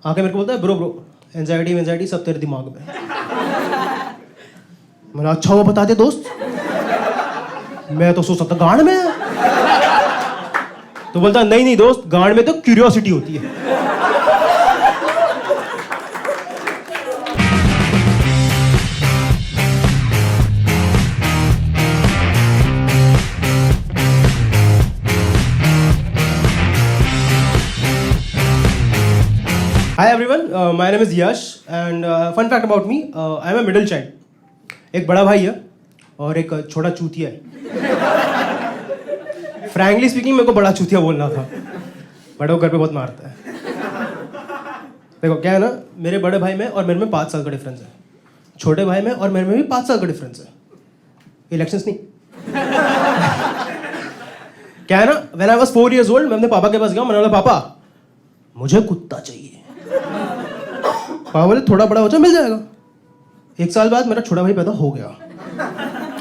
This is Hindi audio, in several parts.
आके मेरे को बोलता है ब्रो एंजाइटी सब तेरे दिमाग में। मैंने अच्छा हुआ बता दे दोस्त, मैं तो सोच सकता गांड में है। तो बोलता नहीं दोस्त, गांड में तो क्यूरियोसिटी होती है। Hi everyone, my name is Yash and fun fact about me, I am a middle child. एक बड़ा भाई है और एक छोटा चूतिया है। Frankly speaking मेरे को बड़ा चूतिया बोलना था, बड़ा वो घर पे बहुत मारता है। देखो क्या है ना, मेरे बड़े भाई में और मेरे में 5 साल का डिफरेंस है, छोटे भाई में और मेरे में भी 5 साल का डिफरेंस है। इलेक्शंस नहीं। क्या है ना, when I was 4 years old मैं अपने पापा के पास गया, मैंने बोला पापा मुझे कुत्ता चाहिए। पापा बोले थोड़ा बड़ा हो जाए मिल जाएगा। 1 साल बाद मेरा छोटा भाई पैदा हो गया।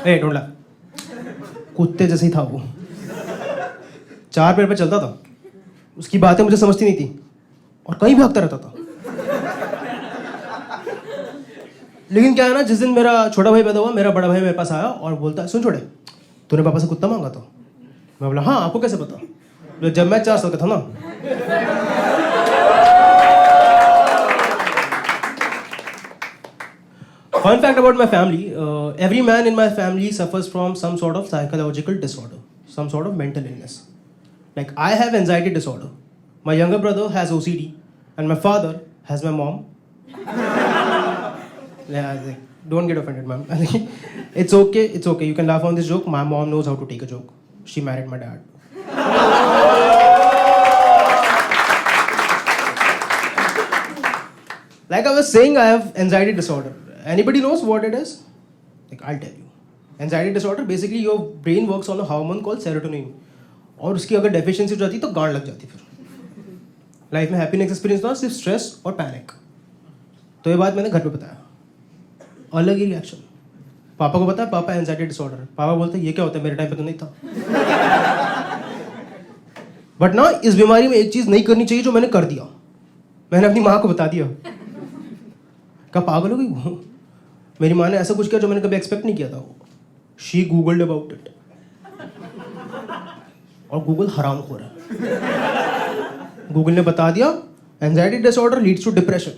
ए ढूंढ ला, कुत्ते जैसे ही था वो, 4 पैर पे चलता था, उसकी बातें मुझे समझती नहीं थी और कहीं भागता रहता था। लेकिन क्या है ना, जिस दिन मेरा छोटा भाई पैदा हुआ, मेरा बड़ा भाई मेरे पास आया और बोलता है सुन छोटे, तूने पापा से कुत्ता मांगा था? मैं बोला हाँ, आपको कैसे पता? जब मैं 4 साल का था ना। Fun fact about my family, every man in my family suffers from some sort of psychological disorder, some sort of mental illness. Like I have anxiety disorder, my younger brother has OCD, and my father has my mom. Yeah, don't get offended, ma'am. It's okay, you can laugh on this joke. My mom knows how to take a joke. She married my dad. Like I was saying, I have anxiety disorder. Anybody knows what it is? Like I'll tell you. Anxiety disorder, basically your brain works on a hormone called serotonin. और उसकी अगर डेफिशिएंसी हो जाती तो गांड लग जाती। फिर लाइफ में हैप्पीनेस एक्सपीरियंस ना सिर्फ स्ट्रेस और पैनिक। तो ये बात मैंने घर पे बताया, अलग ही रिएक्शन। पापा को पता है पापा एंजाइटी डिसऑर्डर है। पापा बोलते ये क्या होता है, मेरे टाइम पे तो नहीं था। बट ना इस बीमारी में एक चीज नहीं करनी चाहिए जो मैंने कर दिया। मैंने अपनी माँ को बता दिया। क्या पागल हो गई वो? मेरी माँ ने ऐसा कुछ किया जो मैंने कभी एक्सपेक्ट नहीं किया था। शी गूगल्ड अबाउट इट, और गूगल हराम खोर है। गूगल ने बता दिया anxiety disorder leads to depression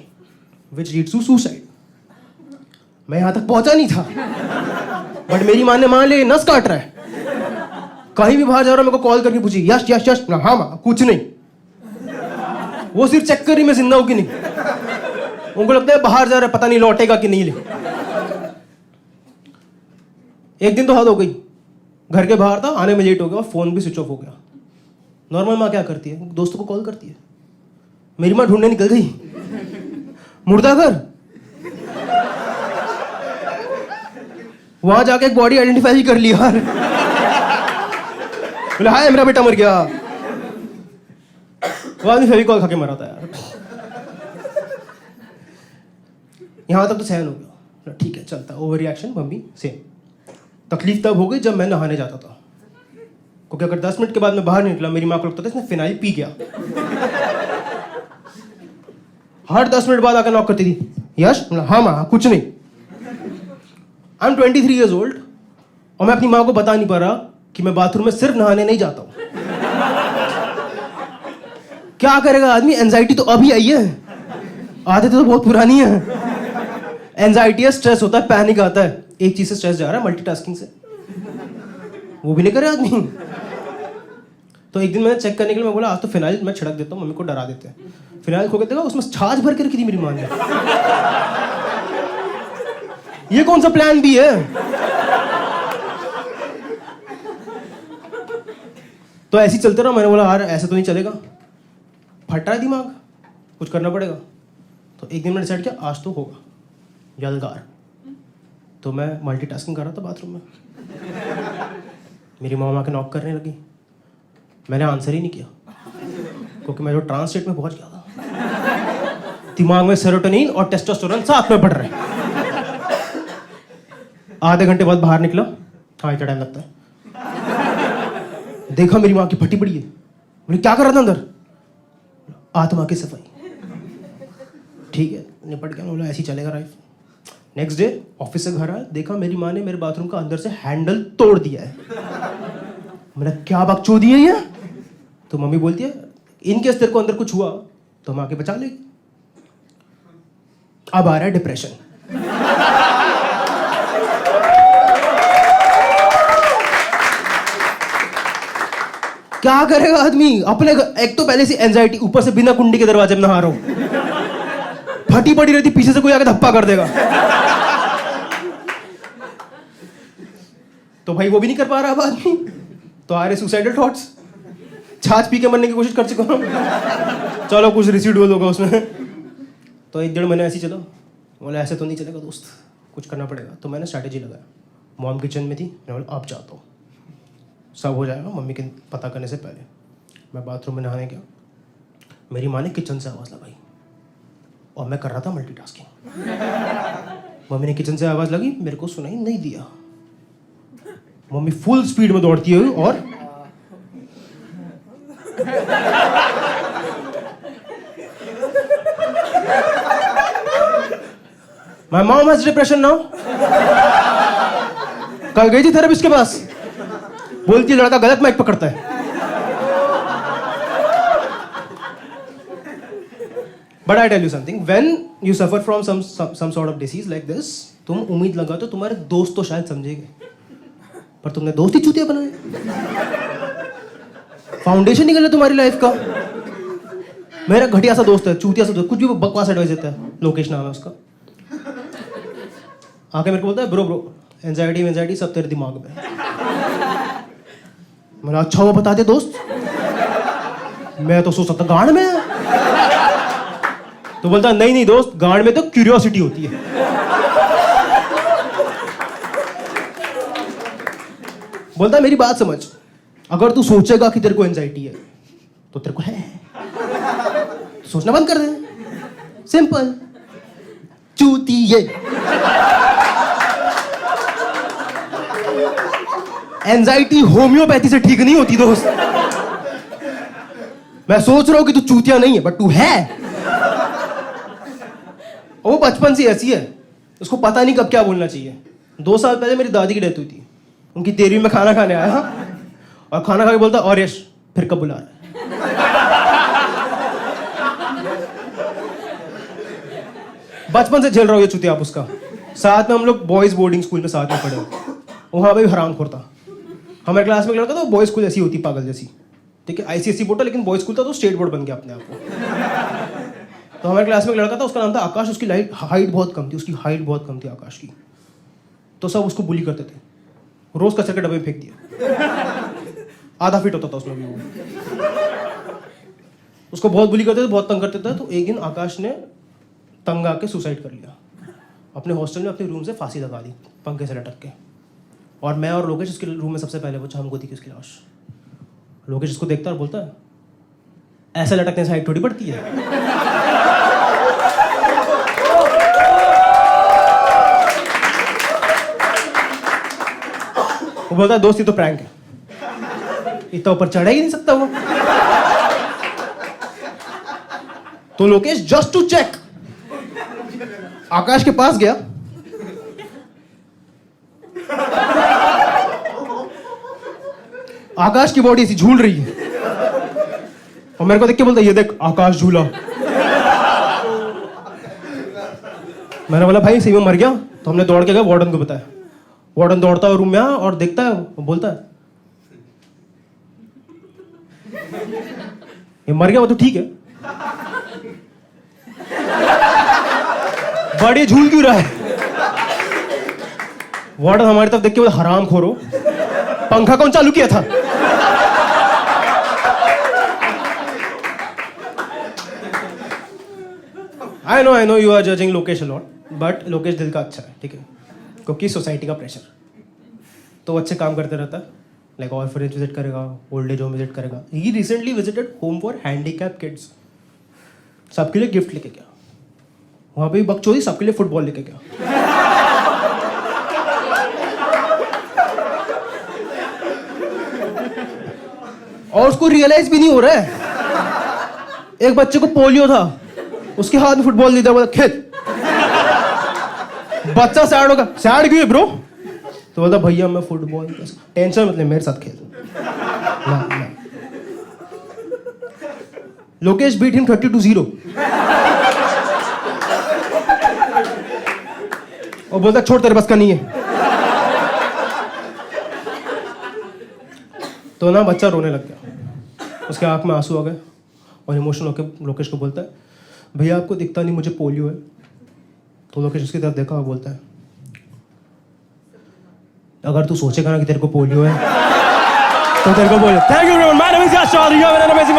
which leads to suicide. मैं यहां तक पहुंचा नहीं था, बट मेरी माँ ने मान लिया नस काट रहा है। कहीं भी बाहर जा रहा, मेरे को कॉल करके पूछी यश यश यश ना, हाँ माँ कुछ नहीं। वो सिर्फ चेक कर रही मैं जिंदा हूं कि नहीं। उनको लगता है बाहर जा रहा है, पता नहीं लौटेगा कि नहीं। एक दिन तो हद हो गई, घर के बाहर था, आने में लेट हो गया और फोन भी स्विच ऑफ हो गया। नॉर्मल माँ क्या करती है, दोस्तों को कॉल करती है। मेरी माँ ढूंढने निकल गई मुर्दा घर। वहां जाके एक बॉडी आइडेंटिफाई कर लिया। बोले हाय मेरा बेटा मर गया। वो आदमी फेविकॉल खा के मरा था यार। यहां तक तो सहन हो गया, ठीक है चलता। Over reaction mummy same. तकलीफ तब हो गई जब मैं नहाने जाता था, क्योंकि अगर 10 मिनट के बाद मैं बाहर निकला, मेरी माँ को लगता था इसने फिनाइल पी गया। हर 10 मिनट बाद आकर नॉक करती थी, यश हाँ माँ कुछ नहीं। आई एम 23 years old और मैं अपनी माँ को बता नहीं पा रहा कि मैं बाथरूम में सिर्फ नहाने नहीं जाता हूं। क्या करेगा आदमी, एंजाइटी तो अभी आई है, आदत तो बहुत पुरानी है। एंजाइटी है, स्ट्रेस होता है, पैनिक आता है। एक चीज से स्ट्रेस जा रहा है, मल्टीटास्किंग से, वो भी नहीं करे आदमी। तो एक दिन मैंने चेक करने के लिए मैं बोला आज तो फिनाइल मैं छिड़क देता हूँ, मम्मी को डरा देते हैं। फिनाइल खो के देखा उसमें छाछ भर के रखी थी मेरी माँ ने। ये कौन सा प्लान भी है? तो ऐसे ही चलते रहा। मैंने बोला यार ऐसे तो नहीं चलेगा, फट रहा है दिमाग, कुछ करना पड़ेगा। तो एक दिन मैंने डिसाइड किया आज तो होगा यलगार। तो मैं मल्टीटास्किंग कर रहा था बाथरूम में, मेरी मामा के नॉक करने लगी। मैंने आंसर ही नहीं किया क्योंकि मैं जो ट्रांस स्टेट में पहुंच गया था। दिमाग में सेरोटोनिन और टेस्टोस्टेरोन साथ में बढ़ रहे हैं। आधे घंटे बाद बाहर निकला, हाँ इतना टाइम लगता है। देखा मेरी माँ की फटी पड़ी है। बोले क्या कर रहा था अंदर? आत्मा की सफाई। ठीक है, निपट गया। बोला ऐसे ही चलेगा लाइफ। नेक्स्ट डे ऑफिस से घर आया, देखा मेरी माँ ने मेरे बाथरूम का अंदर से हैंडल तोड़ दिया है। मैंने क्या बकचोदी है ये? तो मम्मी बोलती है इन केस तेरे को अंदर कुछ हुआ तो हम आके बचा लेगी। अब आ रहा है डिप्रेशन। क्या करेगा आदमी अपने? एक तो पहले से एंजाइटी, ऊपर से बिना कुंडी के दरवाजे में नहा रहा हूं, फटी पड़ी रहती, पीछे से कोई आके धप्पा कर देगा। तो भाई वो भी नहीं कर पा रहा अब आदमी, तो आ रहे सुसाइडल थॉट्स। छाछ पी के मरने की कोशिश कर चुका हूं, चलो कुछ रिसीडुअल होगा उसमें। तो 1-1.5 महीने ऐसे ही चला। बोला ऐसे तो नहीं चलेगा दोस्त, कुछ करना पड़ेगा। तो मैंने स्ट्रैटेजी लगाया। मॉम किचन में थी, मैं बोला अब जाता हूँ, सब हो जाएगा मम्मी के पता करने से पहले। मैं बाथरूम में नहाने गया, मेरी माँ ने किचन से आवाज़ लगाई और मैं कर रहा था मल्टीटास्किंग। मम्मी ने किचन से आवाज़ लगी, मेरे को सुनाई नहीं दिया। मम्मी फुल स्पीड में दौड़ती हुई और my mom has depression now. कल गई थी थेरेपिस्ट के पास, बोलती है लड़का गलत माइक पकड़ता है। But I tell you something, when you suffer from some sort of disease like this, तुम उम्मीद लगा तो तुम्हारे दोस्त तो शायद समझेंगे, पर तुमने दोस्त ही चूतिया बनाए। फाउंडेशन निकल है तुम्हारी लाइफ का। मेरा घटिया सा दोस्त है, चूतिया सा दोस्त, कुछ भी बकवास एडवाइस देता है, लोकेश नाम है उसका। आके मेरे को बोलता है ब्रो एंजाइटी सब तेरे दिमाग में। मैंने अच्छा वो बता दे दोस्त, मैं तो सोच सकता गांड में है। तो बोलता नहीं दोस्त, गांड में तो क्यूरियोसिटी होती है। बोलता मेरी बात समझ, अगर तू सोचेगा कि तेरे को एंजाइटी है तो तेरे को है, सोचना बंद कर दे, सिंपल। चूतिए एंजाइटी होम्योपैथी से ठीक नहीं होती दोस्त। मैं सोच रहा हूं कि तू चूतिया नहीं है, बट तू है। वो बचपन से ऐसी है, उसको पता नहीं कब क्या बोलना चाहिए। 2 साल पहले मेरी दादी की डेथ हुई थी, उनकी 13वीं में खाना खाने आया और खाना खा के बोलता और यश फिर कब बुला रहा है? बचपन से झेल रहा हूँ ये चुतिया आप उसका। साथ में हम लोग बॉयज बोर्डिंग स्कूल में साथ में पढ़े, वहां पे भी हरामखोर था। हमारे क्लास में एक लड़का था, बॉयज स्कूल ऐसी होती पागल जैसी, ठीक है, ICSE बोर्ड था लेकिन बॉयज स्कूल था तो स्टेट बोर्ड बन गया अपने आप को। तो हमारे क्लास में एक लड़का था, उसका नाम था आकाश। उसकी हाइट बहुत कम थी, उसकी हाइट बहुत कम थी आकाश की। तो सब उसको बुली करते थे, रोज कचरे के डब्बे में फेंक दिया। आधा फीट होता था उसमें भी वो। उसको बहुत बुली करते थे, बहुत तंग करते थे। तो एक दिन आकाश ने तंग आके सुसाइड कर लिया। अपने हॉस्टल में अपने रूम से फांसी लगा दी पंखे से लटक के। और मैं और लोकेश उसके रूम में सबसे पहले पहुंचा, हमको दिखी उसकी लाश। लोकेश उसको देखता और बोलता है ऐसे लटकने से हाइट थोड़ी बढ़ती है। वो बोलता है दोस्त ये तो प्रैंक है, इतना ऊपर चढ़ ही नहीं सकता वो। तो लोकेश जस्ट टू चेक आकाश के पास गया, आकाश की बॉडी ऐसी झूल रही है और मेरे को देख के बोलता ये देख आकाश झूला। मैंने बोला भाई सही में मर गया? तो हमने दौड़ के गए, वार्डन को बताया। वार्डन दौड़ता है रूम में और देखता है, वो बोलता है ये मर गया, वो तो ठीक है, बड़ी झूल क्यों रहा है? वार्डन हमारी तरफ देख के बोला हराम खोरो, पंखा कौन चालू किया था? I know you are judging Lokesh a lot, but Lokesh दिल का अच्छा है, ठीक है, क्योंकि सोसाइटी का प्रेशर तो अच्छे काम करते रहता है। लाइक ऑर्फनेज विजिट करेगा, ओल्ड एज होम विजिट करेगा। He recently visited home for handicap kids, सबके लिए गिफ्ट लेके गया। वहां पे बकचोदी, सबके लिए फुटबॉल लेके गया। और उसको रियलाइज भी नहीं हो रहा है। एक बच्चे को पोलियो था, उसके हाथ में फुटबॉल दी था, बोला खेल। बच्चा सैड होगा, सैड क्यों है ब्रो? तो बोलता भैया मैं फुटबॉल, टेंशन मतलब मेरे साथ खेल ना। लोकेश बीट हिम 30-0 और बोलता छोड़ तेरे बस का नहीं है। तो ना बच्चा रोने लग गया, उसके आंख में आंसू आ गए और इमोशनल होकर लोकेश को बोलता है भैया आपको दिखता नहीं मुझे पोलियो है। तो लोकेश उसकी तरफ देखा और बोलता है अगर तू सोचेगा ना कि तेरे को पोलियो है तो तेरे को बोले thank you everyone, my name is Yash Chaudhary, you have an amazing